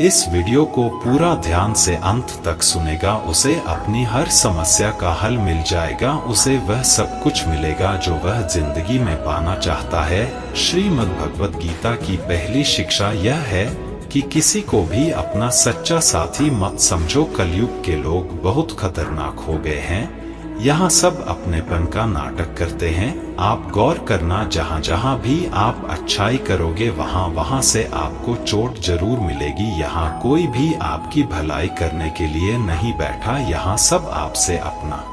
इस वीडियो को पूरा ध्यान से अंत तक सुनेगा, उसे अपनी हर समस्या का हल मिल जाएगा, उसे वह सब कुछ मिलेगा जो वह जिंदगी में पाना चाहता है। श्रीमद् भगवत गीता की पहली शिक्षा यह है कि किसी को भी अपना सच्चा साथी मत समझो। कलयुग के लोग बहुत खतरनाक हो गए हैं। यहाँ सब अपनेपन का नाटक करते हैं। आप गौर करना, जहाँ जहाँ भी आप अच्छाई करोगे वहाँ वहाँ से आपको चोट जरूर मिलेगी। यहाँ कोई भी आपकी भलाई करने के लिए नहीं बैठा। यहाँ सब आपसे अपना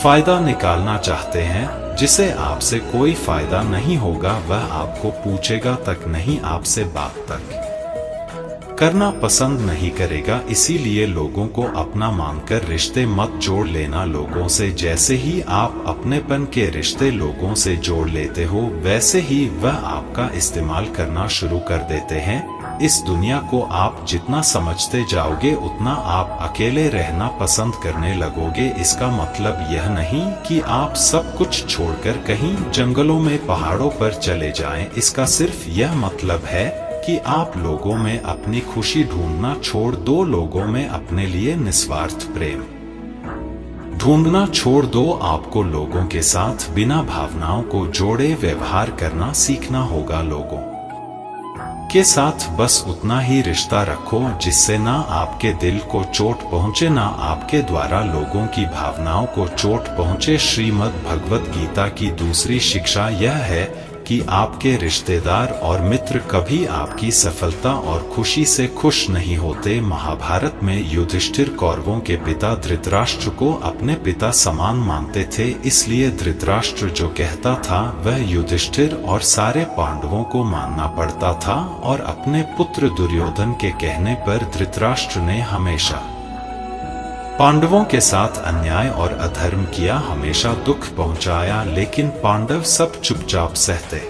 फायदा निकालना चाहते हैं। जिसे आपसे कोई फायदा नहीं होगा वह आपको पूछेगा तक नहीं, आपसे बात तक करना पसंद नहीं करेगा। इसीलिए लोगों को अपना मानकर रिश्ते मत जोड़ लेना लोगों से। जैसे ही आप अपनेपन के रिश्ते लोगों से जोड़ लेते हो, वैसे ही वह आपका इस्तेमाल करना शुरू कर देते हैं। इस दुनिया को आप जितना समझते जाओगे उतना आप अकेले रहना पसंद करने लगोगे। इसका मतलब यह नहीं कि आप सब कुछ छोड़कर कहीं जंगलों में पहाड़ों पर चले जाएं। इसका सिर्फ यह मतलब है कि आप लोगों में अपनी खुशी ढूंढना छोड़ दो, लोगों में अपने लिए निस्वार्थ प्रेम ढूंढना छोड़ दो। आपको लोगों के साथ बिना भावनाओं को जोड़े व्यवहार करना सीखना होगा। लोगों के साथ बस उतना ही रिश्ता रखो जिससे ना आपके दिल को चोट पहुंचे, ना आपके द्वारा लोगों की भावनाओं को चोट पहुंचे। श्रीमद् भगवत गीता की दूसरी शिक्षा यह है कि आपके रिश्तेदार और मित्र कभी आपकी सफलता और खुशी से खुश नहीं होते। महाभारत में युधिष्ठिर कौरवों के पिता धृतराष्ट्र को अपने पिता समान मानते थे। इसलिए धृतराष्ट्र जो कहता था वह युधिष्ठिर और सारे पांडवों को मानना पड़ता था, और अपने पुत्र दुर्योधन के कहने पर धृतराष्ट्र ने हमेशा पांडवों के साथ अन्याय और अधर्म किया, हमेशा दुख पहुंचाया। लेकिन पांडव सब चुपचाप सहते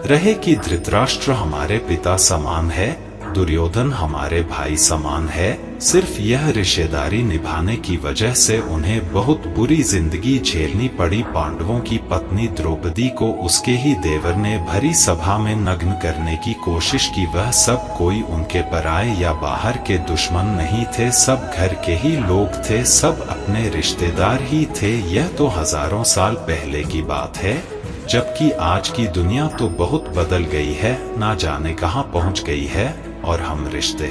रहे कि धृतराष्ट्र हमारे पिता समान है, दुर्योधन हमारे भाई समान है। सिर्फ यह रिश्तेदारी निभाने की वजह से उन्हें बहुत बुरी जिंदगी झेलनी पड़ी। पांडवों की पत्नी द्रौपदी को उसके ही देवर ने भरी सभा में नग्न करने की कोशिश की। वह सब कोई उनके पराये या बाहर के दुश्मन नहीं थे, सब घर के ही लोग थे, सब अपने रिश्तेदार ही थे। यह तो हजारों साल पहले की बात है, जबकि आज की दुनिया तो बहुत बदल गई है, ना जाने कहां पहुंच गई है। और हम रिश्ते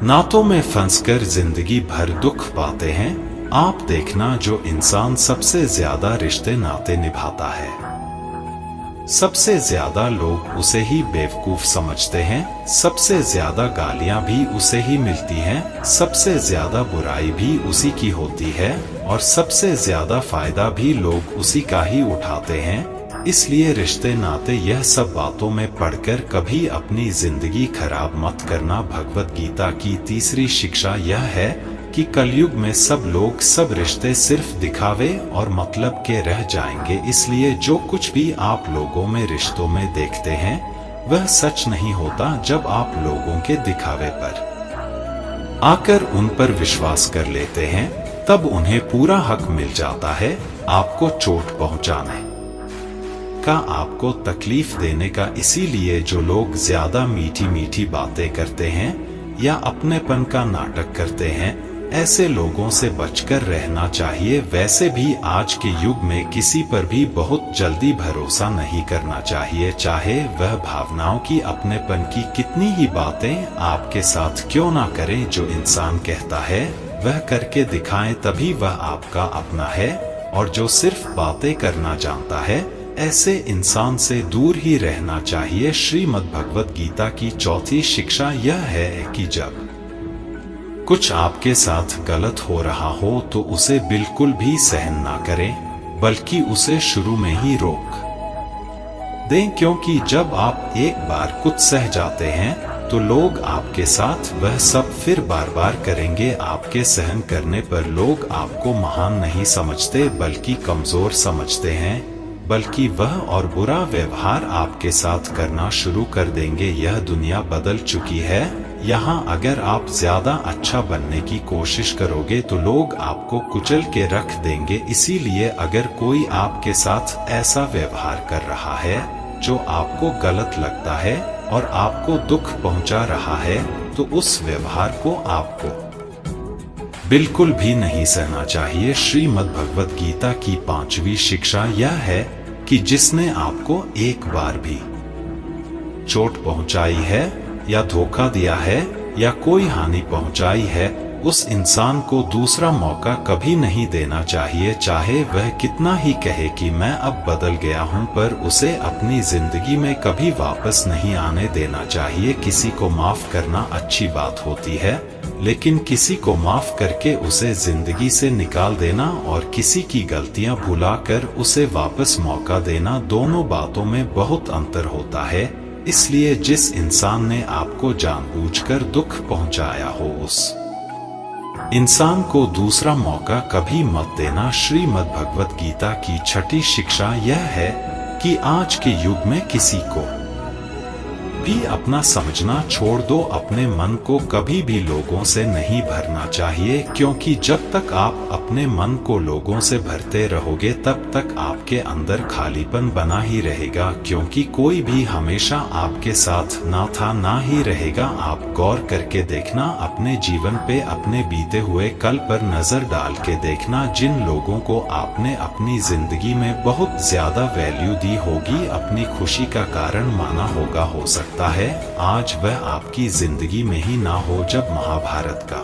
नातों में फंसकर जिंदगी भर दुख पाते हैं। आप देखना, जो इंसान सबसे ज्यादा रिश्ते नाते निभाता है, सबसे ज्यादा लोग उसे ही बेवकूफ समझते हैं, सबसे ज्यादा गालियां भी उसे ही मिलती हैं, सबसे ज्यादा बुराई भी उसी की होती है, और सबसे ज्यादा फायदा भी लोग उसी का ही उठाते हैं। इसलिए रिश्ते नाते यह सब बातों में पढ़कर कभी अपनी जिंदगी खराब मत करना। भगवत गीता की तीसरी शिक्षा यह है कि कलयुग में सब लोग सब रिश्ते सिर्फ दिखावे और मतलब के रह जाएंगे। इसलिए जो कुछ भी आप लोगों में रिश्तों में देखते हैं वह सच नहीं होता। जब आप लोगों के दिखावे पर आकर उन पर विश्वास कर लेते हैं तब उन्हें पूरा हक मिल जाता है आपको चोट पहुंचाने का, आपको तकलीफ देने का। इसीलिए जो लोग ज्यादा मीठी मीठी बातें करते हैं या अपनेपन का नाटक करते हैं, ऐसे लोगों से बचकर रहना चाहिए। वैसे भी आज के युग में किसी पर भी बहुत जल्दी भरोसा नहीं करना चाहिए, चाहे वह भावनाओं की, अपनेपन की कितनी ही बातें आपके साथ क्यों ना करें। जो इंसान कहता है वह करके दिखाएं, तभी वह आपका अपना है। और जो सिर्फ बातें करना जानता है, ऐसे इंसान से दूर ही रहना चाहिए। श्रीमद् भगवत गीता की चौथी शिक्षा यह है कि जब कुछ आपके साथ गलत हो रहा हो तो उसे बिल्कुल भी सहन ना करें, बल्कि उसे शुरू में ही रोक दें। क्योंकि जब आप एक बार कुछ सह जाते हैं तो लोग आपके साथ वह सब फिर बार बार करेंगे। आपके सहन करने पर लोग आपको महान नहीं समझते बल्कि कमजोर समझते हैं, बल्कि वह और बुरा व्यवहार आपके साथ करना शुरू कर देंगे। यह दुनिया बदल चुकी है। यहाँ अगर आप ज्यादा अच्छा बनने की कोशिश करोगे तो लोग आपको कुचल के रख देंगे। इसीलिए अगर कोई आपके साथ ऐसा व्यवहार कर रहा है जो आपको गलत लगता है और आपको दुख पहुंचा रहा है तो उस व्यवहार को आपको बिल्कुल भी नहीं सहना चाहिए। श्रीमद् भगवत गीता की 5वीं शिक्षा यह है कि जिसने आपको एक बार भी चोट पहुंचाई है या धोखा दिया है या कोई हानि पहुंचाई है, उस इंसान को दूसरा मौका कभी नहीं देना चाहिए। चाहे वह कितना ही कहे कि मैं अब बदल गया हूं, पर उसे अपनी जिंदगी में कभी वापस नहीं आने देना चाहिए। किसी को माफ करना अच्छी बात होती है, लेकिन किसी को माफ करके उसे जिंदगी से निकाल देना और किसी की गलतियां भुलाकर उसे वापस मौका देना, दोनों बातों में बहुत अंतर होता है। इसलिए जिस इंसान ने आपको जानबूझकर दुख पहुंचाया हो, उस इंसान को दूसरा मौका कभी मत देना। श्रीमद् भगवत गीता की 6ठी शिक्षा यह है कि आज के युग में किसी को भी अपना समझना छोड़ दो। अपने मन को कभी भी लोगों से नहीं भरना चाहिए, क्योंकि जब तक आप अपने मन को लोगों से भरते रहोगे तब तक आपके अंदर खालीपन बना ही रहेगा, क्योंकि कोई भी हमेशा आपके साथ ना था ना ही रहेगा। आप गौर करके देखना अपने जीवन पे, अपने बीते हुए कल पर नजर डाल के देखना। जिन लोगों को आपने अपनी जिंदगी में बहुत ज्यादा वैल्यू दी होगी, अपनी खुशी का कारण माना होगा, हो सकता है आज वह आपकी जिंदगी में ही ना हो। जब महाभारत का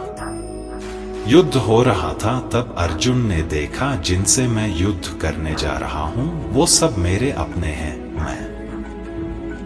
युद्ध हो रहा था तब अर्जुन ने देखा जिनसे मैं युद्ध करने जा रहा हूं वो सब मेरे अपने हैं, मैं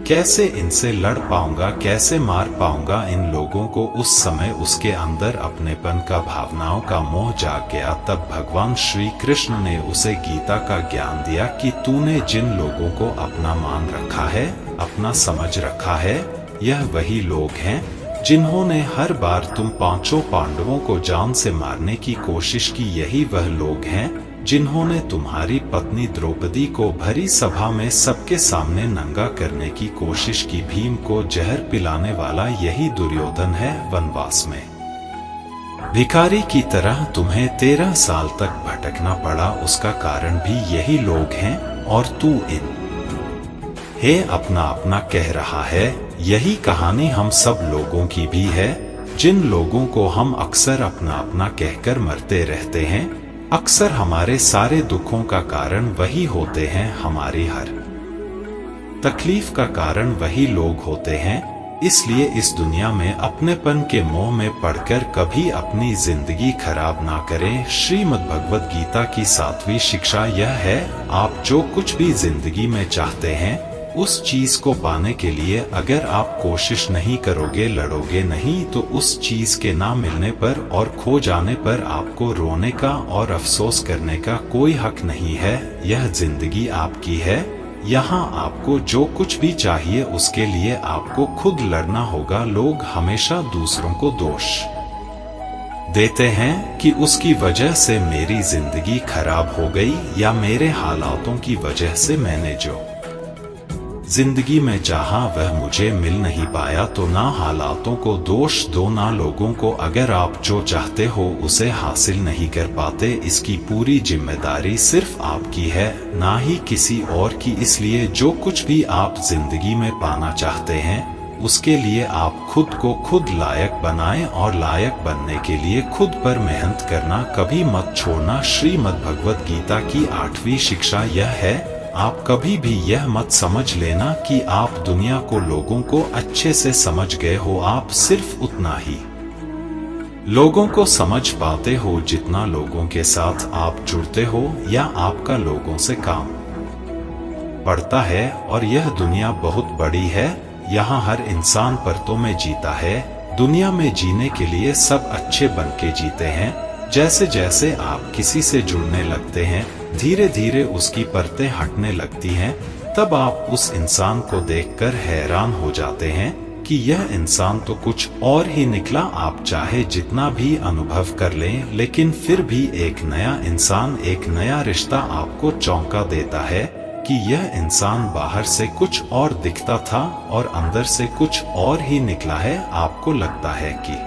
कैसे इनसे लड़ पाऊंगा, कैसे मार पाऊंगा इन लोगों को। उस समय उसके अंदर अपनेपन का, भावनाओं का मोह जाग गया। तब भगवान श्री कृष्ण ने उसे गीता का ज्ञान दिया कि तूने जिन लोगों को अपना मान रखा है, अपना समझ रखा है, यह वही लोग हैं जिन्होंने हर बार तुम 5 पांडवों को जान से मारने की कोशिश की। यही वह लोग हैं जिन्होंने तुम्हारी पत्नी द्रौपदी को भरी सभा में सबके सामने नंगा करने की कोशिश की। भीम को जहर पिलाने वाला यही दुर्योधन है। वनवास में भिखारी की तरह तुम्हें 13 साल तक भटकना पड़ा, उसका कारण भी यही लोग हैं। और तू इन हे अपना अपना कह रहा है। यही कहानी हम सब लोगों की भी है, जिन लोगों को हम अक्सर अपना अपना कहकर मरते रहते हैं। अक्सर हमारे सारे दुखों का कारण वही होते हैं, हमारी हर तकलीफ का कारण वही लोग होते हैं। इसलिए इस दुनिया में अपनेपन के मोह में पड़कर कभी अपनी जिंदगी खराब ना करें। श्रीमद् भगवत गीता की 7वीं शिक्षा यह है, आप जो कुछ भी जिंदगी में चाहते हैं उस चीज को पाने के लिए अगर आप कोशिश नहीं करोगे, लड़ोगे नहीं, तो उस चीज के ना मिलने पर और खो जाने पर आपको रोने का और अफसोस करने का कोई हक नहीं है। यह जिंदगी आपकी है। यहाँ आपको जो कुछ भी चाहिए उसके लिए आपको खुद लड़ना होगा। लोग हमेशा दूसरों को दोष देते हैं कि उसकी वजह से मेरी जिंदगी खराब हो गई, या मेरे हालातों की वजह से मैंने जो जिंदगी में चाहा वह मुझे मिल नहीं पाया। तो ना हालातों को दोष दो, ना लोगों को। अगर आप जो चाहते हो उसे हासिल नहीं कर पाते, इसकी पूरी जिम्मेदारी सिर्फ आपकी है, ना ही किसी और की। इसलिए जो कुछ भी आप जिंदगी में पाना चाहते हैं उसके लिए आप खुद को खुद लायक बनाएं, और लायक बनने के लिए खुद पर मेहनत करना कभी मत छोड़ना। श्रीमद् भगवत गीता की 8वीं शिक्षा यह है, आप कभी भी यह मत समझ लेना कि आप दुनिया को, लोगों को अच्छे से समझ गए हो। आप सिर्फ उतना ही लोगों को समझ पाते हो जितना लोगों के साथ आप जुड़ते हो या आपका लोगों से काम पड़ता है। और यह दुनिया बहुत बड़ी है, यहाँ हर इंसान परतों में जीता है। दुनिया में जीने के लिए सब अच्छे बन के जीते हैं। जैसे जैसे आप किसी से जुड़ने लगते हैं, धीरे धीरे उसकी परतें हटने लगती हैं। तब आप उस इंसान को देखकर हैरान हो जाते हैं कि यह इंसान तो कुछ और ही निकला। आप चाहे जितना भी अनुभव कर लें, लेकिन फिर भी एक नया इंसान, एक नया रिश्ता आपको चौंका देता है कि यह इंसान बाहर से कुछ और दिखता था और अंदर से कुछ और ही निकला है। आपको लगता है कि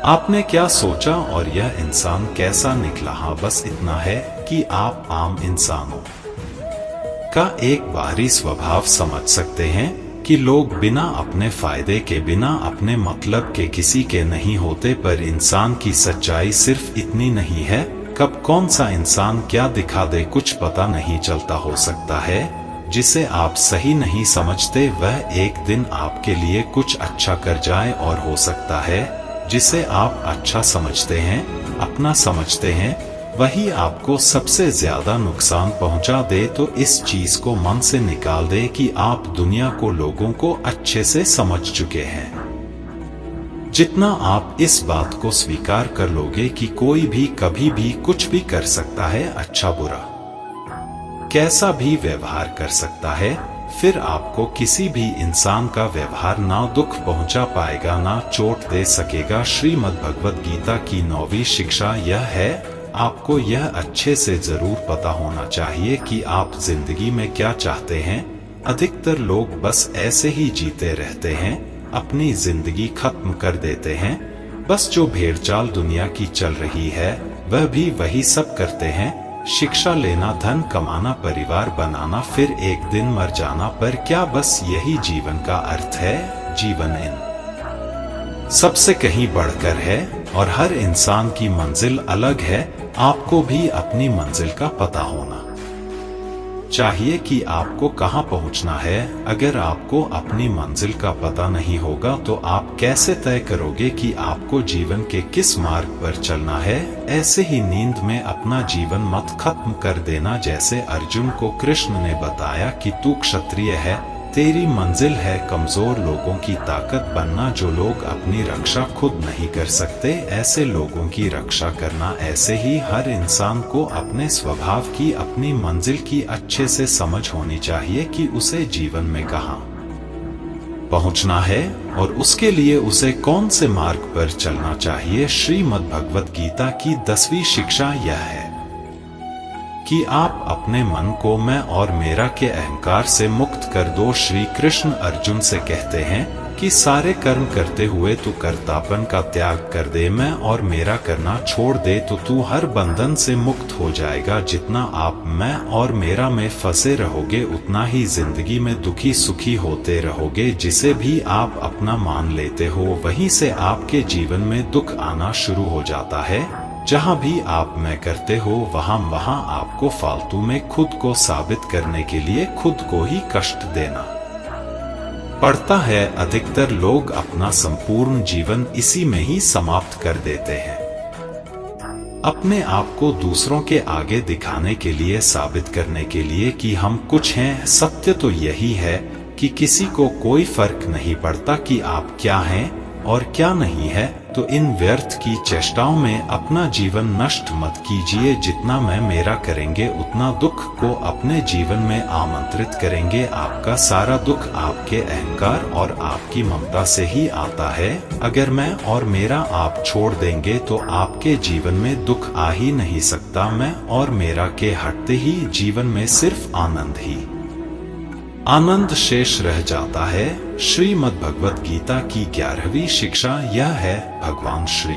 आपने क्या सोचा और यह इंसान कैसा निकला। हाँ, बस इतना है कि आप आम इंसानों का एक बाहरी स्वभाव समझ सकते हैं। कि लोग बिना अपने फायदे के, बिना अपने मतलब के किसी के नहीं होते, पर इंसान की सच्चाई सिर्फ इतनी नहीं है। कब कौन सा इंसान क्या दिखा दे कुछ पता नहीं चलता। हो सकता है जिसे आप सही नहीं समझते वह एक दिन आपके लिए कुछ अच्छा कर जाए, और हो सकता है जिसे आप अच्छा समझते हैं, अपना समझते हैं, वही आपको सबसे ज्यादा नुकसान पहुंचा दे। तो इस चीज को मन से निकाल दे कि आप दुनिया को, लोगों को अच्छे से समझ चुके हैं। जितना आप इस बात को स्वीकार कर लोगे कि कोई भी कभी भी कुछ भी कर सकता है, अच्छा बुरा कैसा भी व्यवहार कर सकता है, फिर आपको किसी भी इंसान का व्यवहार ना दुख पहुंचा पाएगा, ना चोट दे सकेगा। श्रीमद् भगवद गीता की 9वीं शिक्षा यह है, आपको यह अच्छे से जरूर पता होना चाहिए कि आप जिंदगी में क्या चाहते हैं। अधिकतर लोग बस ऐसे ही जीते रहते हैं, अपनी जिंदगी खत्म कर देते हैं। बस जो भेड़चाल दुनिया की चल रही है वह भी वही सब करते हैं। शिक्षा लेना, धन कमाना, परिवार बनाना, फिर एक दिन मर जाना, पर क्या बस यही जीवन का अर्थ है? जीवन इन सबसे कहीं बढ़कर है, और हर इंसान की मंजिल अलग है। आपको भी अपनी मंजिल का पता होना चाहिए कि आपको कहां पहुंचना है। अगर आपको अपनी मंजिल का पता नहीं होगा तो आप कैसे तय करोगे कि आपको जीवन के किस मार्ग पर चलना है? ऐसे ही नींद में अपना जीवन मत खत्म कर देना। जैसे अर्जुन को कृष्ण ने बताया कि तू क्षत्रिय है, तेरी मंजिल है कमजोर लोगों की ताकत बनना, जो लोग अपनी रक्षा खुद नहीं कर सकते, ऐसे लोगों की रक्षा करना। ऐसे ही हर इंसान को अपने स्वभाव की, अपनी मंजिल की अच्छे से समझ होनी चाहिए कि उसे जीवन में कहां पहुंचना है और उसके लिए उसे कौन से मार्ग पर चलना चाहिए। श्रीमद् भगवद गीता की 10वीं शिक्षा यह है कि आप अपने मन को मैं और मेरा के अहंकार से मुक्त कर दो। श्री कृष्ण अर्जुन से कहते हैं कि सारे कर्म करते हुए तू कर्तापन का त्याग कर दे, मैं और मेरा करना छोड़ दे, तो तू हर बंधन से मुक्त हो जाएगा। जितना आप मैं और मेरा में फंसे रहोगे उतना ही जिंदगी में दुखी सुखी होते रहोगे। जिसे भी आप अपना मान लेते हो वहीं से आपके जीवन में दुख आना शुरू हो जाता है। जहां भी आप मैं करते हो वहां आपको फालतू में खुद को साबित करने के लिए खुद को ही कष्ट देना पड़ता है। अधिकतर लोग अपना संपूर्ण जीवन इसी में ही समाप्त कर देते हैं, अपने आप को दूसरों के आगे दिखाने के लिए, साबित करने के लिए कि हम कुछ हैं। सत्य तो यही है कि किसी को कोई फर्क नहीं पड़ता कि आप क्या हैं और क्या नहीं है। तो इन व्यर्थ की चेष्टाओं में अपना जीवन नष्ट मत कीजिए। जितना मैं मेरा करेंगे उतना दुख को अपने जीवन में आमंत्रित करेंगे। आपका सारा दुख आपके अहंकार और आपकी ममता से ही आता है। अगर मैं और मेरा आप छोड़ देंगे तो आपके जीवन में दुख आ ही नहीं सकता। मैं और मेरा के हटते ही जीवन में सिर्फ आनंद ही आनंद शेष रह जाता है। श्रीमद् भगवद गीता की 11वीं शिक्षा यह है, भगवान श्री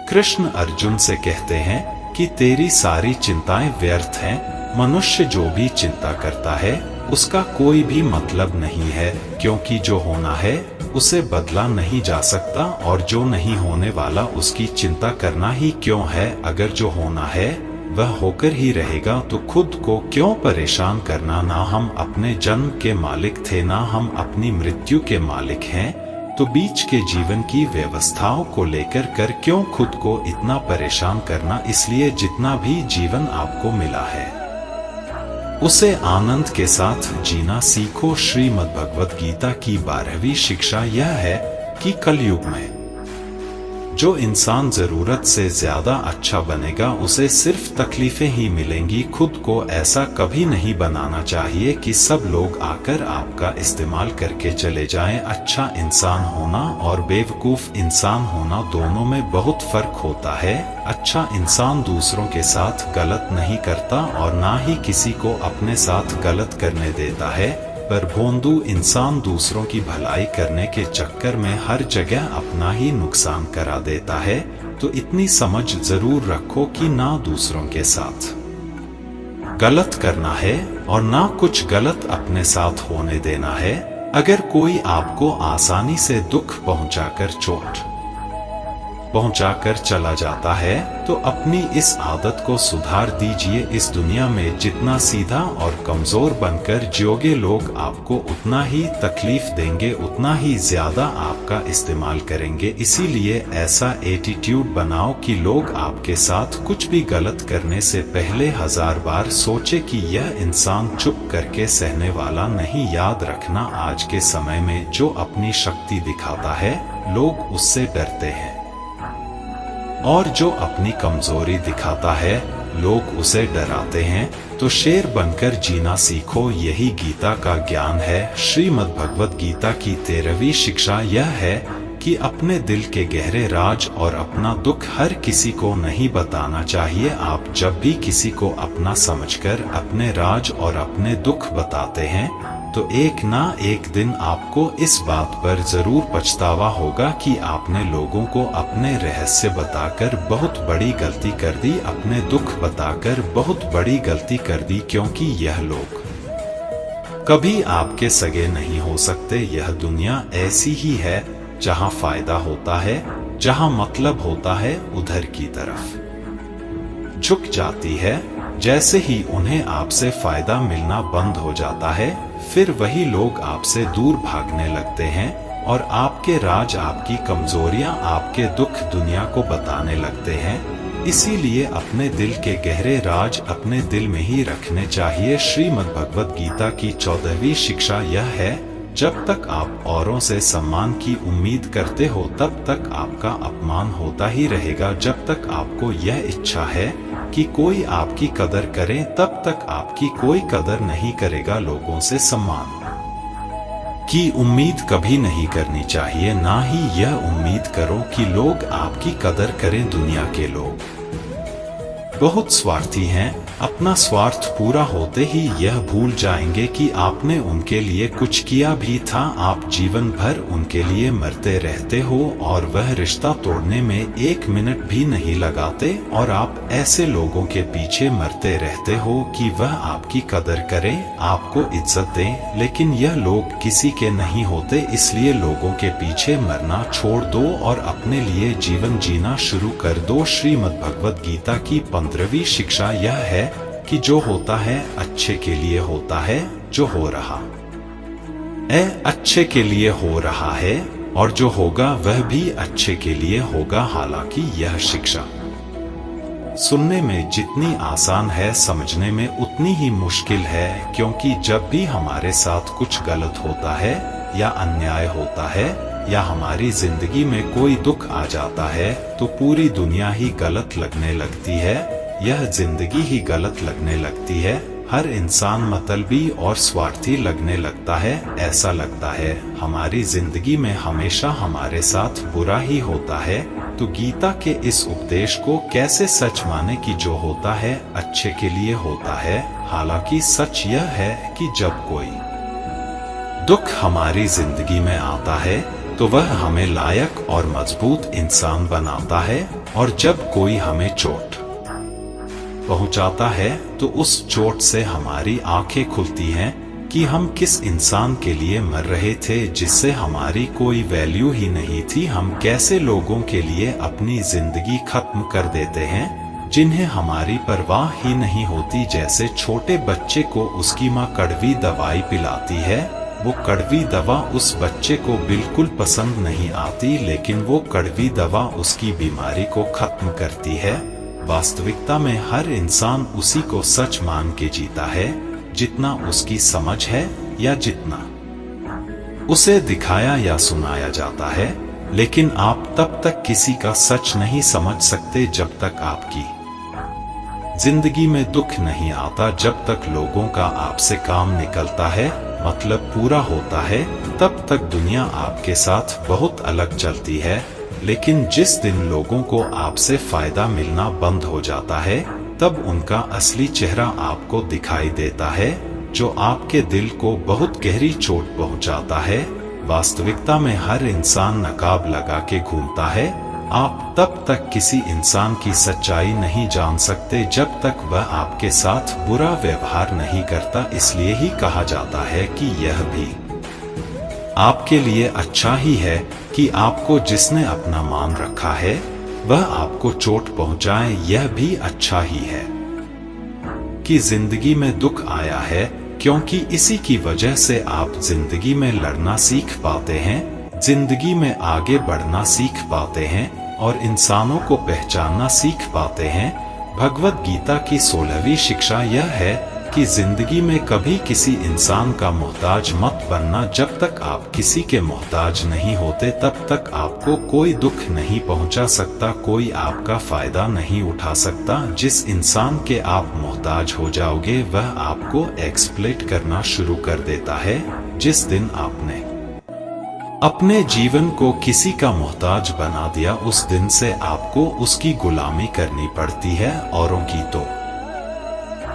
कृष्ण अर्जुन से कहते हैं कि तेरी सारी चिंताएं व्यर्थ हैं। मनुष्य जो भी चिंता करता है उसका कोई भी मतलब नहीं है, क्योंकि जो होना है उसे बदला नहीं जा सकता, और जो नहीं होने वाला उसकी चिंता करना ही क्यों है। अगर जो होना है वह होकर ही रहेगा तो खुद को क्यों परेशान करना। ना हम अपने जन्म के मालिक थे, ना हम अपनी मृत्यु के मालिक हैं, तो बीच के जीवन की व्यवस्थाओं को लेकर कर क्यों खुद को इतना परेशान करना। इसलिए जितना भी जीवन आपको मिला है उसे आनंद के साथ जीना सीखो। श्रीमद् भगवद गीता की 12वीं शिक्षा यह है कि कलयुग में जो इंसान जरूरत से ज्यादा अच्छा बनेगा उसे सिर्फ तकलीफें ही मिलेंगी। खुद को ऐसा कभी नहीं बनाना चाहिए कि सब लोग आकर आपका इस्तेमाल करके चले जाएं। अच्छा इंसान होना और बेवकूफ इंसान होना दोनों में बहुत फर्क होता है। अच्छा इंसान दूसरों के साथ गलत नहीं करता और ना ही किसी को अपने साथ गलत करने देता है, पर भोंदू इंसान दूसरों की भलाई करने के चक्कर में हर जगह अपना ही नुकसान करा देता है। तो इतनी समझ जरूर रखो कि ना दूसरों के साथ गलत करना है और ना कुछ गलत अपने साथ होने देना है। अगर कोई आपको आसानी से दुख पहुंचाकर चला जाता है तो अपनी इस आदत को सुधार दीजिए। इस दुनिया में जितना सीधा और कमजोर बनकर जियोगे, लोग आपको उतना ही तकलीफ देंगे, उतना ही ज्यादा आपका इस्तेमाल करेंगे। इसीलिए ऐसा एटीट्यूड बनाओ कि लोग आपके साथ कुछ भी गलत करने से पहले 1000 बार सोचे कि यह इंसान चुप करके सहने वाला नहीं। याद रखना, आज के समय में जो अपनी शक्ति दिखाता है, लोग उससे डरते हैं, और जो अपनी कमजोरी दिखाता है, लोग उसे डराते हैं। तो शेर बनकर जीना सीखो, यही गीता का ज्ञान है। श्रीमद् भगवत गीता की 13वीं शिक्षा यह है कि अपने दिल के गहरे राज और अपना दुख हर किसी को नहीं बताना चाहिए। आप जब भी किसी को अपना समझकर अपने राज और अपने दुख बताते हैं, तो एक ना एक दिन आपको इस बात पर जरूर पछतावा होगा कि आपने लोगों को अपने रहस्य बताकर बहुत बड़ी गलती कर दी, अपने दुख बताकर बहुत बड़ी गलती कर दी, क्योंकि यह लोग कभी आपके सगे नहीं हो सकते। यह दुनिया ऐसी ही है, जहां फायदा होता है, जहां मतलब होता है, उधर की तरफ झुक जाती है। जैसे ही उन्हें आपसे फायदा मिलना बंद हो जाता है, फिर वही लोग आपसे दूर भागने लगते हैं और आपके राज, आपकी कमजोरियां, आपके दुख दुनिया को बताने लगते हैं। इसीलिए अपने दिल के गहरे राज अपने दिल में ही रखने चाहिए। श्रीमद् भगवत गीता की 14वीं शिक्षा यह है, जब तक आप औरों से सम्मान की उम्मीद करते हो, तब तक आपका अपमान होता ही रहेगा। जब तक आपको यह इच्छा है कि कोई आपकी कदर करे, तब तक आपकी कोई कदर नहीं करेगा। लोगों से सम्मान की उम्मीद कभी नहीं करनी चाहिए, ना ही यह उम्मीद करो कि लोग आपकी कदर करें। दुनिया के लोग बहुत स्वार्थी हैं, अपना स्वार्थ पूरा होते ही यह भूल जाएंगे कि आपने उनके लिए कुछ किया भी था। आप जीवन भर उनके लिए मरते रहते हो और वह रिश्ता तोड़ने में 1 मिनट भी नहीं लगाते, और आप ऐसे लोगों के पीछे मरते रहते हो कि वह आपकी कदर करें, आपको इज्जत दें। लेकिन यह लोग किसी के नहीं होते, इसलिए लोगों के पीछे मरना छोड़ दो और अपने लिए जीवन जीना शुरू कर दो। श्रीमद् भगवत गीता की 15वीं शिक्षा यह है कि जो होता है अच्छे के लिए होता है, जो हो रहा है अच्छे के लिए हो रहा है, और जो होगा वह भी अच्छे के लिए होगा। हालांकि यह शिक्षा सुनने में जितनी आसान है, समझने में उतनी ही मुश्किल है, क्योंकि जब भी हमारे साथ कुछ गलत होता है या अन्याय होता है या हमारी जिंदगी में कोई दुख आ जाता है, तो पूरी दुनिया ही गलत लगने लगती है, यह जिंदगी ही गलत लगने लगती है। हर इंसान मतलबी और स्वार्थी लगने लगता है। ऐसा लगता है हमारी जिंदगी में हमेशा हमारे साथ बुरा ही होता है। तो गीता के इस उपदेश को कैसे सच माने कि जो होता है अच्छे के लिए होता है। हालांकि सच यह है कि जब कोई दुख हमारी जिंदगी में आता है तो वह हमें लायक और मजबूत इंसान बनाता है, और जब कोई हमें चोट पहुंचाता है तो उस चोट से हमारी आंखें खुलती हैं कि हम किस इंसान के लिए मर रहे थे, जिससे हमारी कोई वैल्यू ही नहीं थी। हम कैसे लोगों के लिए अपनी जिंदगी खत्म कर देते हैं जिन्हें हमारी परवाह ही नहीं होती। जैसे छोटे बच्चे को उसकी माँ कड़वी दवाई पिलाती है, वो कड़वी दवा उस बच्चे को बिल्कुल पसंद नहीं आती, लेकिन वो कड़वी दवा उसकी बीमारी को खत्म करती है। वास्तविकता में हर इंसान उसी को सच मान के जीता है जितना उसकी समझ है या जितना उसे दिखाया या सुनाया जाता है। लेकिन आप तब तक किसी का सच नहीं समझ सकते जब तक आपकी जिंदगी में दुख नहीं आता, जब तक लोगों का आपसे काम निकलता है, मतलब पूरा होता है, तब तक दुनिया आपके साथ बहुत अलग चलती है। लेकिन जिस दिन लोगों को आपसे फायदा मिलना बंद हो जाता है, तब उनका असली चेहरा आपको दिखाई देता है, जो आपके दिल को बहुत गहरी चोट पहुंचाता है। वास्तविकता में हर इंसान नकाब लगा के घूमता है, आप तब तक किसी इंसान की सच्चाई नहीं जान सकते जब तक वह आपके साथ बुरा व्यवहार नहीं करता। इसलिए ही कहा जाता है कि यह भी आपके लिए अच्छा ही है कि आपको जिसने अपना मान रखा है वह आपको चोट पहुंचाए। यह भी अच्छा ही है कि जिंदगी में दुख आया है, क्योंकि इसी की वजह से आप जिंदगी में लड़ना सीख पाते हैं, जिंदगी में आगे बढ़ना सीख पाते हैं और इंसानों को पहचानना सीख पाते हैं। भगवत गीता की 16वीं शिक्षा यह है कि जिंदगी में कभी किसी इंसान का मोहताज मत बनना। जब तक आप किसी के मोहताज नहीं होते तब तक आपको कोई दुख नहीं पहुंचा सकता, कोई आपका फायदा नहीं उठा सकता। जिस इंसान के आप मोहताज हो जाओगे वह आपको एक्सप्लॉइट करना शुरू कर देता है। जिस दिन आपने अपने जीवन को किसी का मोहताज बना दिया उस दिन से आपको उसकी गुलामी करनी पड़ती है। औरों की तो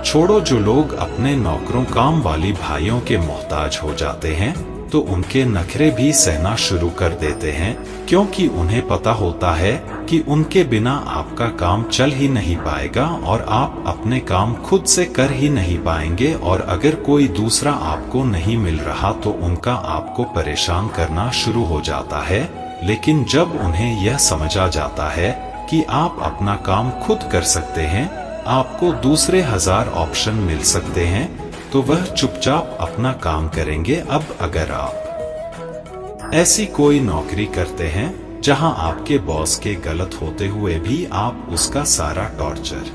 छोड़ो, जो लोग अपने नौकरों काम वाली भाइयों के मोहताज हो जाते हैं तो उनके नखरे भी सहना शुरू कर देते हैं, क्योंकि उन्हें पता होता है कि उनके बिना आपका काम चल ही नहीं पाएगा और आप अपने काम खुद से कर ही नहीं पाएंगे। और अगर कोई दूसरा आपको नहीं मिल रहा तो उनका आपको परेशान करना शुरू हो जाता है। लेकिन जब उन्हें यह समझ आ जाता है कि आप अपना काम खुद कर सकते हैं, आपको दूसरे 1000 ऑप्शन मिल सकते हैं, तो वह चुपचाप अपना काम करेंगे। अब अगर आप ऐसी कोई नौकरी करते हैं जहां आपके बॉस के गलत होते हुए भी आप उसका सारा टॉर्चर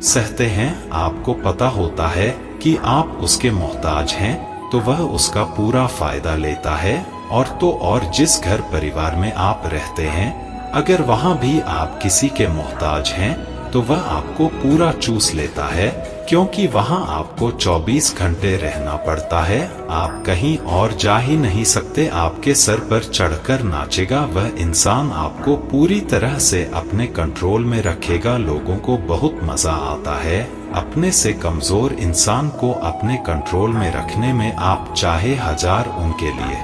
सहते हैं, आपको पता होता है कि आप उसके मोहताज हैं, तो वह उसका पूरा फायदा लेता है। और जिस घर परिवार में आप रहते हैं, अगर वहां भी आप किसी के मोहताज हैं तो वह आपको पूरा चूस लेता है, क्योंकि वहां आपको 24 घंटे रहना पड़ता है। आप कहीं और जा ही नहीं सकते। आपके सर पर चढ़कर नाचेगा वह इंसान आपको पूरी तरह से अपने कंट्रोल में रखेगा। लोगों को बहुत मजा आता है अपने से कमजोर इंसान को अपने कंट्रोल में रखने में। आप चाहे 1000 उनके लिए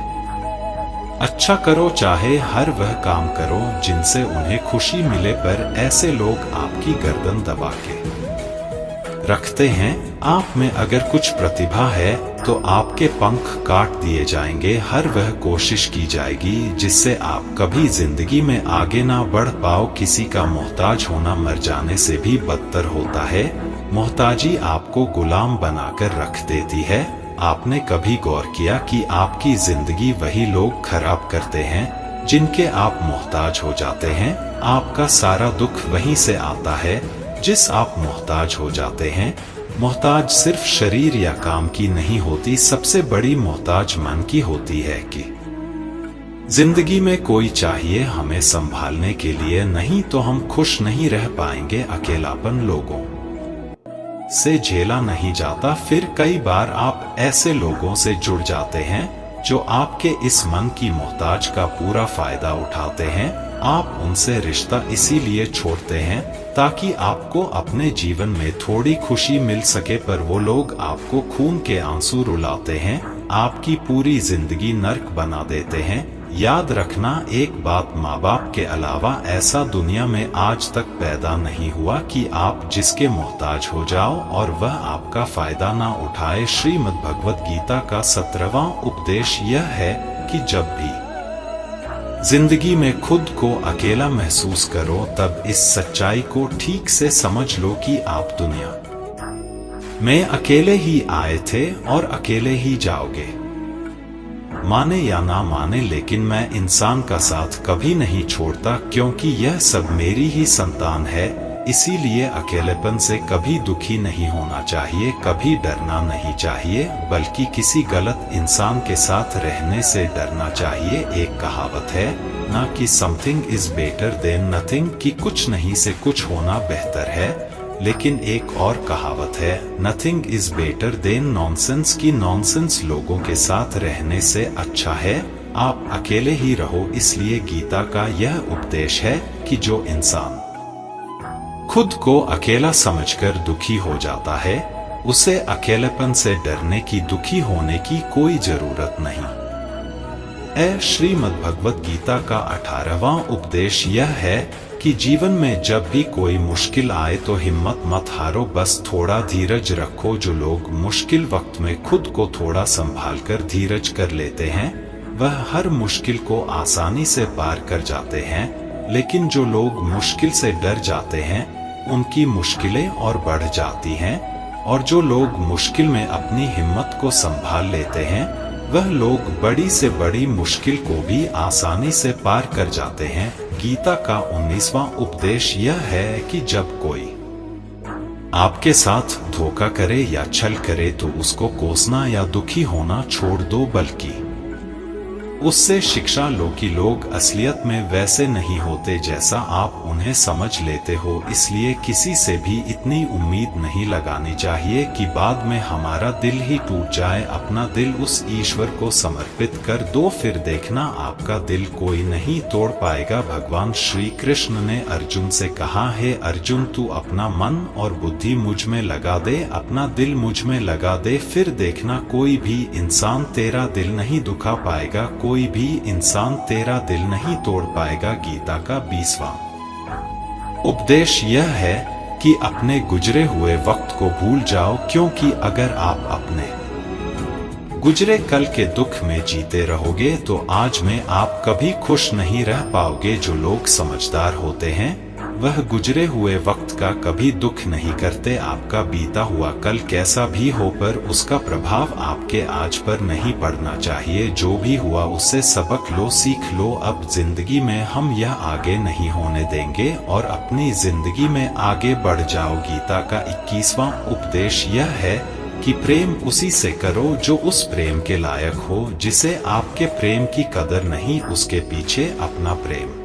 अच्छा करो, चाहे हर वह काम करो जिनसे उन्हें खुशी मिले, पर ऐसे लोग आपकी गर्दन दबा के रखते हैं। आप में अगर कुछ प्रतिभा है तो आपके पंख काट दिए जाएंगे। हर वह कोशिश की जाएगी जिससे आप कभी जिंदगी में आगे ना बढ़ पाओ। किसी का मोहताज होना मर जाने से भी बदतर होता है। मोहताजी आपको गुलाम बनाकर रख देती है। आपने कभी गौर किया कि आपकी जिंदगी वही लोग खराब करते हैं जिनके आप मोहताज हो जाते हैं? आपका सारा दुख वहीं से आता है जिस आप मोहताज हो जाते हैं। मोहताज सिर्फ शरीर या काम की नहीं होती, सबसे बड़ी मोहताज मन की होती है कि जिंदगी में कोई चाहिए हमें संभालने के लिए, नहीं तो हम खुश नहीं रह पाएंगे। अकेलापन लोगों से झेला नहीं जाता। फिर कई बार आप ऐसे लोगों से जुड़ जाते हैं जो आपके इस मन की मोहताज का पूरा फायदा उठाते हैं। आप उनसे रिश्ता इसीलिए छोड़ते हैं ताकि आपको अपने जीवन में थोड़ी खुशी मिल सके, पर वो लोग आपको खून के आंसू रुलाते हैं, आपकी पूरी जिंदगी नर्क बना देते हैं। याद रखना एक बात, माँ बाप के अलावा ऐसा दुनिया में आज तक पैदा नहीं हुआ कि आप जिसके मोहताज हो जाओ और वह आपका फायदा ना उठाए। श्रीमद् भगवत गीता का 17वां उपदेश यह है कि जब भी जिंदगी में खुद को अकेला महसूस करो तब इस सच्चाई को ठीक से समझ लो कि आप दुनिया में अकेले ही आए थे और अकेले ही जाओगे। माने या ना माने, लेकिन मैं इंसान का साथ कभी नहीं छोड़ता, क्योंकि यह सब मेरी ही संतान है। इसीलिए अकेलेपन से कभी दुखी नहीं होना चाहिए, कभी डरना नहीं चाहिए, बल्कि किसी गलत इंसान के साथ रहने से डरना चाहिए। एक कहावत है ना कि something is better than nothing, कि कुछ नहीं से कुछ होना बेहतर है। लेकिन एक और कहावत है nothing is better than nonsense, की नॉनसेंस लोगों के साथ रहने से अच्छा है आप अकेले ही रहो। इसलिए गीता का यह उपदेश है कि जो इंसान खुद को अकेला समझकर दुखी हो जाता है उसे अकेलेपन से डरने की, दुखी होने की कोई जरूरत नहीं। श्रीमद् भगवत गीता का 18वां उपदेश यह है कि जीवन में जब भी कोई मुश्किल आए तो हिम्मत मत हारो, बस थोड़ा धीरज रखो। जो लोग मुश्किल वक्त में खुद को थोड़ा संभाल कर धीरज कर लेते हैं वह हर मुश्किल को आसानी से पार कर जाते हैं, लेकिन जो लोग मुश्किल से डर जाते हैं उनकी मुश्किलें और बढ़ जाती हैं, और जो लोग मुश्किल में अपनी हिम्मत को संभाल लेते हैं वह लोग बड़ी से बड़ी मुश्किल को भी आसानी से पार कर जाते हैं। गीता का 19वां उपदेश यह है कि जब कोई आपके साथ धोखा करे या छल करे तो उसको कोसना या दुखी होना छोड़ दो, बल्कि उससे शिक्षा लो कि लोग असलियत में वैसे नहीं होते जैसा आप उन्हें समझ लेते हो। इसलिए किसी से भी इतनी उम्मीद नहीं लगानी चाहिए कि बाद में हमारा दिल ही टूट जाए। अपना दिल उस ईश्वर को समर्पित कर दो, फिर देखना आपका दिल कोई नहीं तोड़ पाएगा। भगवान श्री कृष्ण ने अर्जुन से कहा, हे अर्जुन, तू अपना मन और बुद्धि मुझ में लगा दे, अपना दिल मुझ में लगा दे, फिर देखना कोई भी इंसान तेरा दिल नहीं दुखा पाएगा, कोई भी इंसान तेरा दिल नहीं तोड़ पाएगा। गीता का 20वां उपदेश यह है कि अपने गुजरे हुए वक्त को भूल जाओ, क्योंकि अगर आप अपने गुजरे कल के दुख में जीते रहोगे तो आज में आप कभी खुश नहीं रह पाओगे। जो लोग समझदार होते हैं वह गुजरे हुए वक्त का कभी दुख नहीं करते। आपका बीता हुआ कल कैसा भी हो पर उसका प्रभाव आपके आज पर नहीं पड़ना चाहिए। जो भी हुआ उससे सबक लो, सीख लो। अब जिंदगी में हम यह आगे नहीं होने देंगे और अपनी जिंदगी में आगे बढ़ जाओ। गीता का 21वां उपदेश यह है कि प्रेम उसी से करो जो उस प्रेम के लायक हो। जिसे आपके प्रेम की कदर नहीं उसके पीछे अपना प्रेम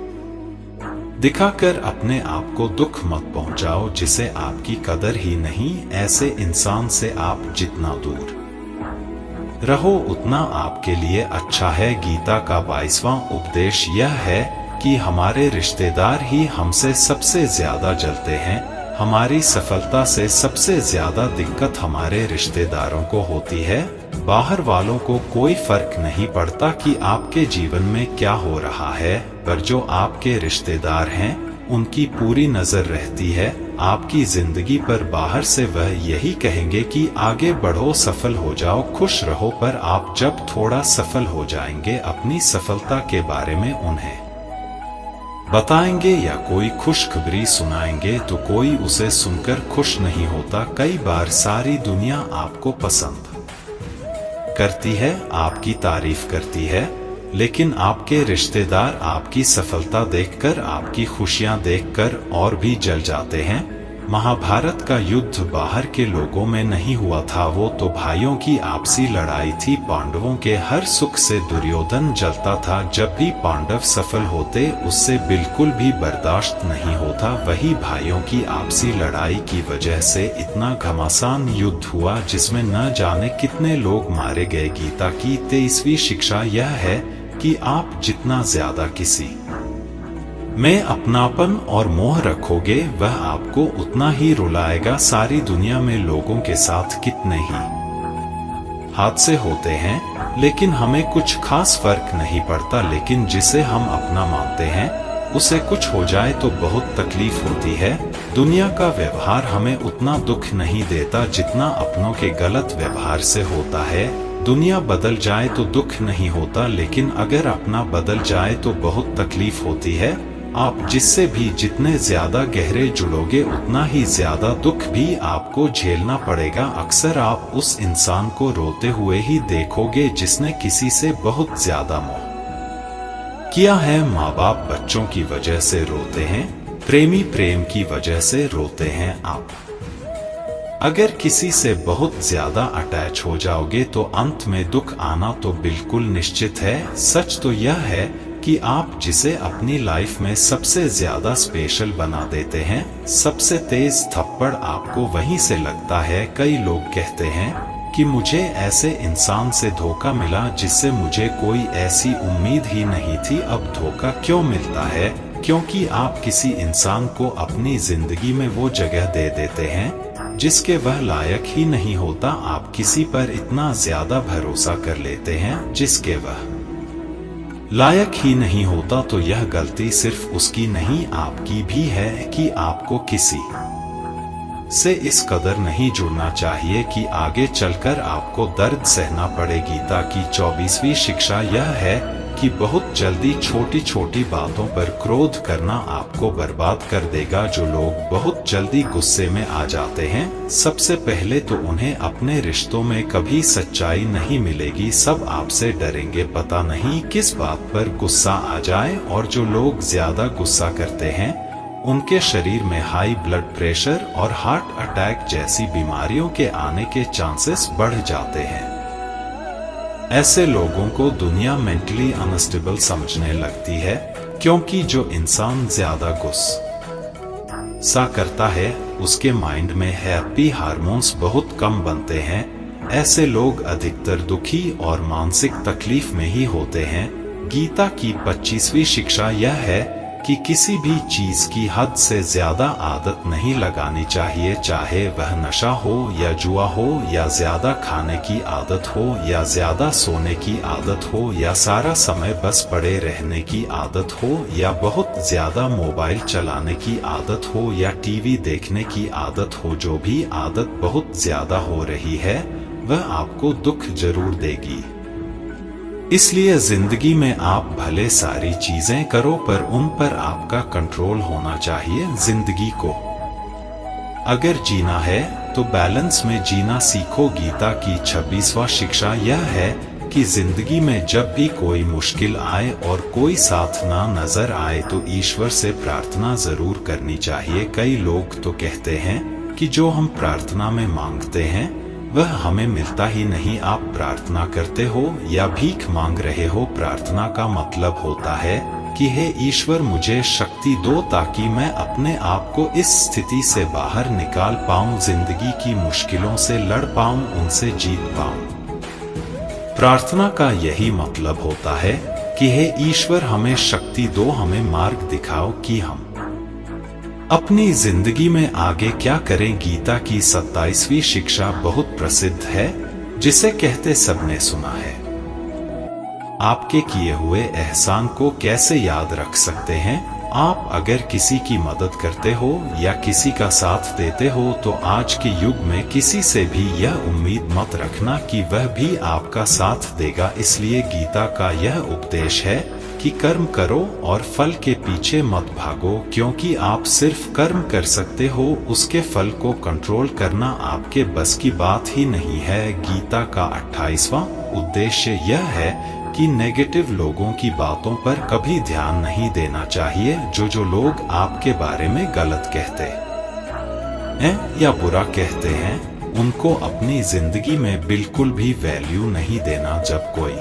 दिखाकर अपने आप को दुख मत पहुंचाओ। जिसे आपकी कदर ही नहीं ऐसे इंसान से आप जितना दूर रहो उतना आपके लिए अच्छा है। गीता का 22वां उपदेश यह है कि हमारे रिश्तेदार ही हमसे सबसे ज्यादा जलते हैं। हमारी सफलता से सबसे ज्यादा दिक्कत हमारे रिश्तेदारों को होती है। बाहर वालों को कोई फर्क नहीं पड़ता कि आपके जीवन में क्या हो रहा है, पर जो आपके रिश्तेदार हैं उनकी पूरी नजर रहती है आपकी जिंदगी पर। बाहर से वह यही कहेंगे कि आगे बढ़ो, सफल हो जाओ, खुश रहो, पर आप जब थोड़ा सफल हो जाएंगे अपनी सफलता के बारे में उन्हें बताएंगे या कोई खुशखबरी सुनाएंगे तो कोई उसे सुनकर खुश नहीं होता। कई बार सारी दुनिया आपको पसंद करती है, आपकी तारीफ करती है, लेकिन आपके रिश्तेदार आपकी सफलता देखकर, आपकी खुशियां देखकर और भी जल जाते हैं। महाभारत का युद्ध बाहर के लोगों में नहीं हुआ था, वो तो भाइयों की आपसी लड़ाई थी। पांडवों के हर सुख से दुर्योधन जलता था। जब भी पांडव सफल होते उससे बिल्कुल भी बर्दाश्त नहीं होता। वही भाइयों की आपसी लड़ाई की वजह से इतना घमासान युद्ध हुआ जिसमें न जाने कितने लोग मारे गए। गीता की 23वीं शिक्षा यह है कि आप जितना ज्यादा किसी में अपनापन और मोह रखोगे वह आपको उतना ही रुलाएगा। सारी दुनिया में लोगों के साथ कितने ही हादसे होते हैं लेकिन हमें कुछ खास फर्क नहीं पड़ता, लेकिन जिसे हम अपना मानते हैं उसे कुछ हो जाए तो बहुत तकलीफ होती है। दुनिया का व्यवहार हमें उतना दुख नहीं देता जितना अपनों के गलत व्यवहार से होता है। दुनिया बदल जाए तो दुख नहीं होता, लेकिन अगर अपना बदल जाए तो बहुत तकलीफ होती है। आप जिससे भी जितने ज्यादा गहरे जुड़ोगे उतना ही ज्यादा दुख भी आपको झेलना पड़ेगा। अक्सर आप उस इंसान को रोते हुए ही देखोगे जिसने किसी से बहुत ज्यादा मोह किया है। माँ बाप बच्चों की वजह से रोते हैं, प्रेमी प्रेम की वजह से रोते हैं। आप अगर किसी से बहुत ज्यादा अटैच हो जाओगे तो अंत में दुख आना तो बिल्कुल निश्चित है। सच तो यह है कि आप जिसे अपनी लाइफ में सबसे ज्यादा स्पेशल बना देते हैं, सबसे तेज थप्पड़ आपको वहीं से लगता है। कई लोग कहते हैं कि मुझे ऐसे इंसान से धोखा मिला जिससे मुझे कोई ऐसी उम्मीद ही नहीं थी। अब धोखा क्यों मिलता है? क्योंकि आप किसी इंसान को अपनी जिंदगी में वो जगह दे देते हैं जिसके वह लायक ही नहीं होता। आप किसी पर इतना ज्यादा भरोसा कर लेते हैं जिसके वह लायक ही नहीं होता तो यह गलती सिर्फ उसकी नहीं आपकी भी है कि आपको किसी से इस कदर नहीं जुड़ना चाहिए कि आगे चलकर आपको दर्द सहना पड़े। गीता की 24वीं शिक्षा यह है कि बहुत जल्दी छोटी छोटी बातों पर क्रोध करना आपको बर्बाद कर देगा। जो लोग बहुत जल्दी गुस्से में आ जाते हैं, सबसे पहले तो उन्हें अपने रिश्तों में कभी सच्चाई नहीं मिलेगी। सब आपसे डरेंगे, पता नहीं किस बात पर गुस्सा आ जाए। और जो लोग ज्यादा गुस्सा करते हैं, उनके शरीर में हाई ब्लड प्रेशर और हार्ट अटैक जैसी बीमारियों के आने के चांसेस बढ़ जाते हैं। ऐसे लोगों को दुनिया मेंटली अनस्टेबल समझने लगती है, क्योंकि जो इंसान ज्यादा गुस्सा करता है, उसके माइंड में हैप्पी हार्मोन्स बहुत कम बनते हैं। ऐसे लोग अधिकतर दुखी और मानसिक तकलीफ में ही होते हैं। गीता की 25वीं शिक्षा यह है कि किसी भी चीज की हद से ज्यादा आदत नहीं लगानी चाहिए, चाहे वह नशा हो या जुआ हो या ज्यादा खाने की आदत हो या ज्यादा सोने की आदत हो या सारा समय बस पड़े रहने की आदत हो या बहुत ज्यादा मोबाइल चलाने की आदत हो या टीवी देखने की आदत हो। जो भी आदत बहुत ज्यादा हो रही है, वह आपको दुख जरूर देगी। इसलिए जिंदगी में आप भले सारी चीजें करो, पर उन पर आपका कंट्रोल होना चाहिए। जिंदगी को अगर जीना है तो बैलेंस में जीना सीखो। गीता की 26वां शिक्षा यह है कि जिंदगी में जब भी कोई मुश्किल आए और कोई साथ ना नजर आए, तो ईश्वर से प्रार्थना जरूर करनी चाहिए। कई लोग तो कहते हैं कि जो हम प्रार्थना में मांगते हैं वह हमें मिलता ही नहीं। आप प्रार्थना करते हो या भीख मांग रहे हो, प्रार्थना का मतलब होता है कि हे ईश्वर, मुझे शक्ति दो ताकि मैं अपने आप को इस स्थिति से बाहर निकाल पाऊं, जिंदगी की मुश्किलों से लड़ पाऊं, उनसे जीत पाऊं। प्रार्थना का यही मतलब होता है कि हे ईश्वर, हमें शक्ति दो, हमें मार्ग दिखाओ कि हम अपनी जिंदगी में आगे क्या करें। गीता की 27वीं शिक्षा बहुत प्रसिद्ध है, जिसे कहते सबने सुना है। आपके किए हुए एहसान को कैसे याद रख सकते हैं? आप अगर किसी की मदद करते हो या किसी का साथ देते हो, तो आज के युग में किसी से भी यह उम्मीद मत रखना कि वह भी आपका साथ देगा। इसलिए गीता का यह उपदेश है कि कर्म करो और फल के पीछे मत भागो, क्योंकि आप सिर्फ कर्म कर सकते हो, उसके फल को कंट्रोल करना आपके बस की बात ही नहीं है। गीता का 28वां उद्देश्य यह है कि नेगेटिव लोगों की बातों पर कभी ध्यान नहीं देना चाहिए। जो लोग आपके बारे में गलत कहते हैं या बुरा कहते हैं, उनको अपनी जिंदगी में बिल्कुल भी वैल्यू नहीं देना। जब कोई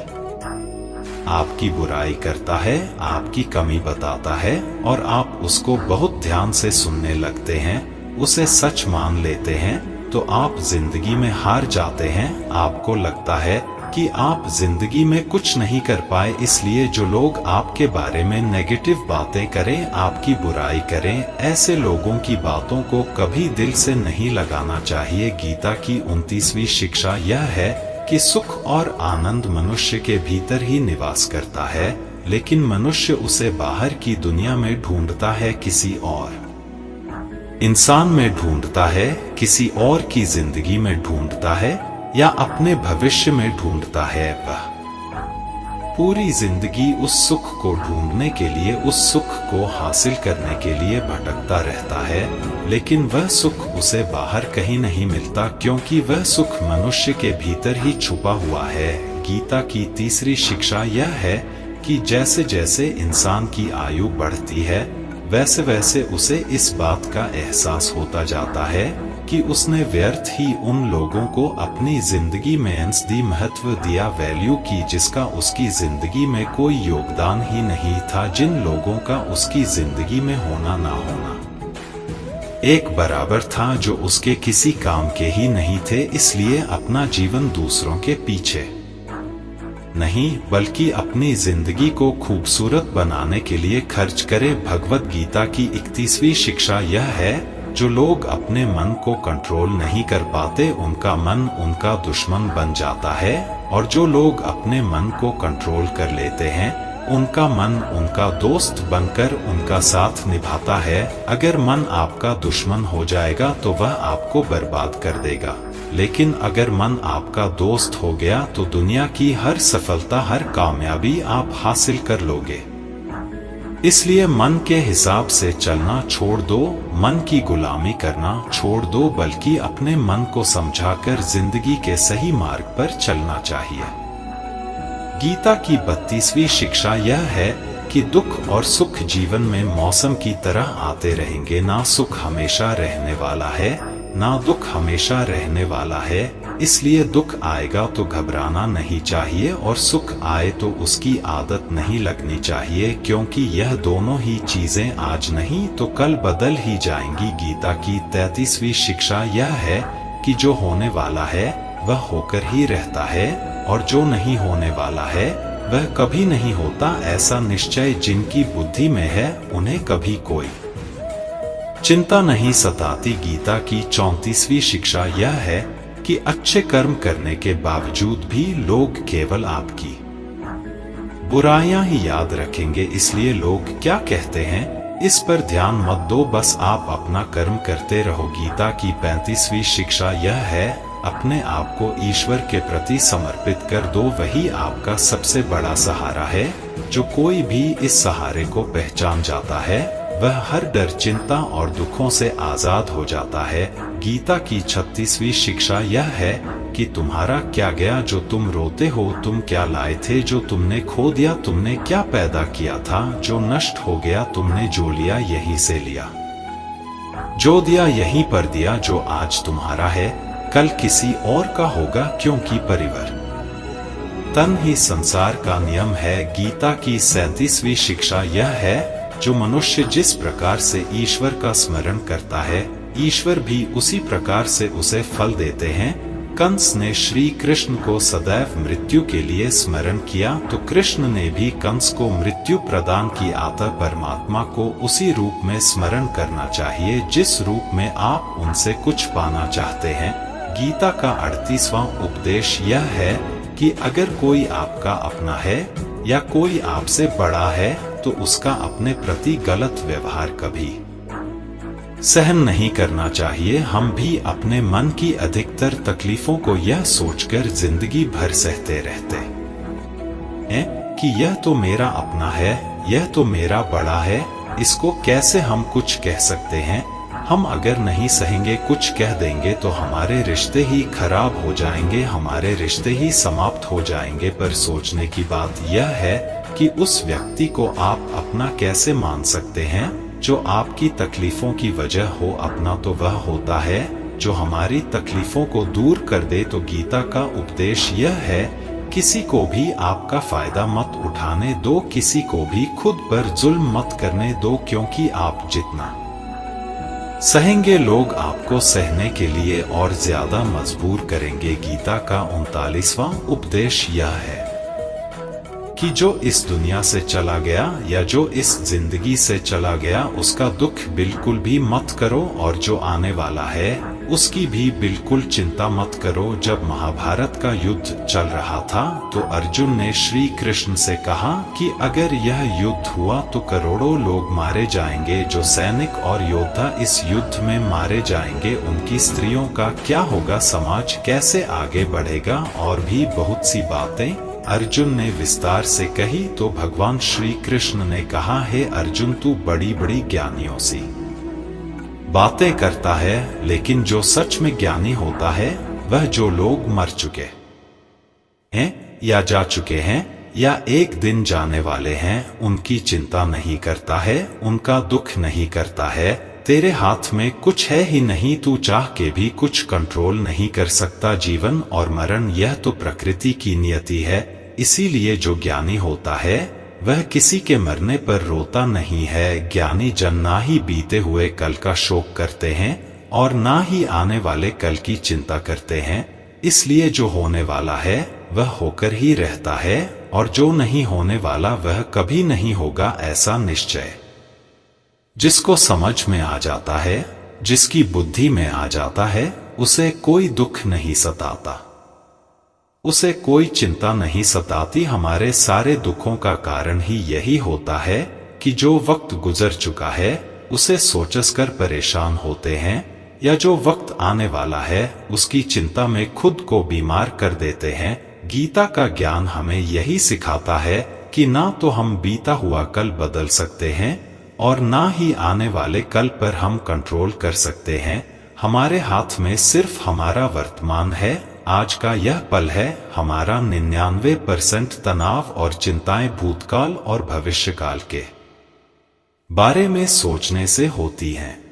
आपकी बुराई करता है, आपकी कमी बताता है और आप उसको बहुत ध्यान से सुनने लगते हैं, उसे सच मान लेते हैं, तो आप जिंदगी में हार जाते हैं। आपको लगता है कि आप जिंदगी में कुछ नहीं कर पाए, इसलिए जो लोग आपके बारे में नेगेटिव बातें करें, आपकी बुराई करें, ऐसे लोगों की बातों को कभी दिल से नहीं लगाना चाहिए। गीता की 29वीं शिक्षा यह है कि सुख और आनंद मनुष्य के भीतर ही निवास करता है, लेकिन मनुष्य उसे बाहर की दुनिया में ढूंढता है, किसी और इंसान में ढूंढता है, किसी और की जिंदगी में ढूंढता है या अपने भविष्य में ढूंढता है। वह पूरी जिंदगी उस सुख को ढूंढने के लिए, उस सुख को हासिल करने के लिए भटकता रहता है, लेकिन वह सुख उसे बाहर कहीं नहीं मिलता, क्योंकि वह सुख मनुष्य के भीतर ही छुपा हुआ है। गीता की 30वीं शिक्षा यह है कि जैसे जैसे इंसान की आयु बढ़ती है, वैसे वैसे उसे इस बात का एहसास होता जाता है कि उसने व्यर्थ ही उन लोगों को अपनी जिंदगी में दी महत्व दिया, वैल्यू की, जिसका उसकी जिंदगी में कोई योगदान ही नहीं था, जिन लोगों का उसकी जिंदगी में होना ना होना एक बराबर था, जो उसके किसी काम के ही नहीं थे। इसलिए अपना जीवन दूसरों के पीछे नहीं, बल्कि अपनी जिंदगी को खूबसूरत बनाने के लिए खर्च करे। भगवत गीता की 31वीं शिक्षा यह है, जो लोग अपने मन को कंट्रोल नहीं कर पाते, उनका मन उनका दुश्मन बन जाता है, और जो लोग अपने मन को कंट्रोल कर लेते हैं, उनका मन उनका दोस्त बनकर उनका साथ निभाता है। अगर मन आपका दुश्मन हो जाएगा तो वह आपको बर्बाद कर देगा, लेकिन अगर मन आपका दोस्त हो गया तो दुनिया की हर सफलता, हर कामयाबी आप हासिल कर लोगे। इसलिए मन के हिसाब से चलना छोड़ दो, मन की गुलामी करना छोड़ दो, बल्कि अपने मन को समझाकर जिंदगी के सही मार्ग पर चलना चाहिए। गीता की 32वीं शिक्षा यह है कि दुख और सुख जीवन में मौसम की तरह आते रहेंगे। ना सुख हमेशा रहने वाला है, ना दुख हमेशा रहने वाला है। इसलिए दुख आएगा तो घबराना नहीं चाहिए और सुख आए तो उसकी आदत नहीं लगनी चाहिए, क्योंकि यह दोनों ही चीजें आज नहीं तो कल बदल ही जाएंगी। गीता की 33वीं शिक्षा यह है कि जो होने वाला है वह होकर ही रहता है और जो नहीं होने वाला है वह कभी नहीं होता। ऐसा निश्चय जिनकी बुद्धि में है उन्हें कभी कोई चिंता नहीं सताती। गीता की 34वीं शिक्षा यह है कि अच्छे कर्म करने के बावजूद भी लोग केवल आपकी बुराइयां ही याद रखेंगे। इसलिए लोग क्या कहते हैं इस पर ध्यान मत दो, बस आप अपना कर्म करते रहो। गीता की 35वीं शिक्षा यह है अपने आप को ईश्वर के प्रति समर्पित कर दो, वही आपका सबसे बड़ा सहारा है। जो कोई भी इस सहारे को पहचान जाता है वह हर डर, चिंता और दुखों से आजाद हो जाता है। गीता की 36वीं शिक्षा यह है कि तुम्हारा क्या गया जो तुम रोते हो, तुम क्या लाए थे जो तुमने खो दिया, तुमने क्या पैदा किया था जो नष्ट हो गया, तुमने जो लिया यहीं से लिया, जो दिया यहीं पर दिया। जो आज तुम्हारा है कल किसी और का होगा, क्योंकि परिवर्तन ही संसार का नियम है। गीता की 37वीं शिक्षा यह है जो मनुष्य जिस प्रकार से ईश्वर का स्मरण करता है ईश्वर भी उसी प्रकार से उसे फल देते हैं। कंस ने श्री कृष्ण को सदैव मृत्यु के लिए स्मरण किया तो कृष्ण ने भी कंस को मृत्यु प्रदान की। अतः परमात्मा को उसी रूप में स्मरण करना चाहिए जिस रूप में आप उनसे कुछ पाना चाहते हैं। गीता का 38वां उपदेश यह है कि अगर कोई आपका अपना है या कोई आपसे बड़ा है तो उसका अपने प्रति गलत व्यवहार कभी सहन नहीं करना चाहिए। हम भी अपने मन की अधिकतर तकलीफों को यह सोचकर जिंदगी भर सहते रहते हैं कि यह तो मेरा अपना है, यह तो मेरा बड़ा है, इसको कैसे हम कुछ कह सकते हैं। हम अगर नहीं सहेंगे, कुछ कह देंगे तो हमारे रिश्ते ही खराब हो जाएंगे, हमारे रिश्ते ही समाप्त हो जाएंगे। पर सोचने की बात यह है कि उस व्यक्ति को आप अपना कैसे मान सकते हैं जो आपकी तकलीफों की वजह हो। अपना तो वह होता है जो हमारी तकलीफों को दूर कर दे। तो गीता का उपदेश यह है किसी को भी आपका फायदा मत उठाने दो, किसी को भी खुद पर जुल्म मत करने दो, क्योंकि आप जितना सहेंगे लोग आपको सहने के लिए और ज्यादा मजबूर करेंगे। गीता का 39वां उपदेश यह है कि जो इस दुनिया से चला गया या जो इस जिंदगी से चला गया उसका दुख बिल्कुल भी मत करो, और जो आने वाला है उसकी भी बिल्कुल चिंता मत करो। जब महाभारत का युद्ध चल रहा था तो अर्जुन ने श्री कृष्ण से कहा कि अगर यह युद्ध हुआ तो करोड़ों लोग मारे जाएंगे। जो सैनिक और योद्धा इस युद्ध में मारे जाएंगे उनकी स्त्रियों का क्या होगा, समाज कैसे आगे बढ़ेगा, और भी बहुत सी बातें अर्जुन ने विस्तार से कही। तो भगवान श्री कृष्ण ने कहा, हे अर्जुन, तू बड़ी बड़ी ज्ञानियों सी बातें करता है, लेकिन जो सच में ज्ञानी होता है वह जो लोग मर चुके हैं या जा चुके हैं या एक दिन जाने वाले हैं उनकी चिंता नहीं करता है, उनका दुख नहीं करता है। तेरे हाथ में कुछ है ही नहीं, तू चाह के भी कुछ कंट्रोल नहीं कर सकता। जीवन और मरण यह तो प्रकृति की नियति है। इसीलिए जो ज्ञानी होता है वह किसी के मरने पर रोता नहीं है। ज्ञानी जन ना ही बीते हुए कल का शोक करते हैं और ना ही आने वाले कल की चिंता करते हैं। इसलिए जो होने वाला है वह होकर ही रहता है और जो नहीं होने वाला वह कभी नहीं होगा, ऐसा निश्चय जिसको समझ में आ जाता है, जिसकी बुद्धि में आ जाता है, उसे कोई दुख नहीं सताता। उसे कोई चिंता नहीं सताती। हमारे सारे दुखों का कारण ही यही होता है कि जो वक्त गुजर चुका है उसे सोचकर परेशान होते हैं, या जो वक्त आने वाला है उसकी चिंता में खुद को बीमार कर देते हैं। गीता का ज्ञान हमें यही सिखाता है कि ना तो हम बीता हुआ कल बदल सकते हैं और ना ही आने वाले कल पर हम कंट्रोल कर सकते हैं। हमारे हाथ में सिर्फ हमारा वर्तमान है, आज का यह पल है। हमारा 99% तनाव और चिंताएं भूतकाल और भविष्यकाल के बारे में सोचने से होती हैं।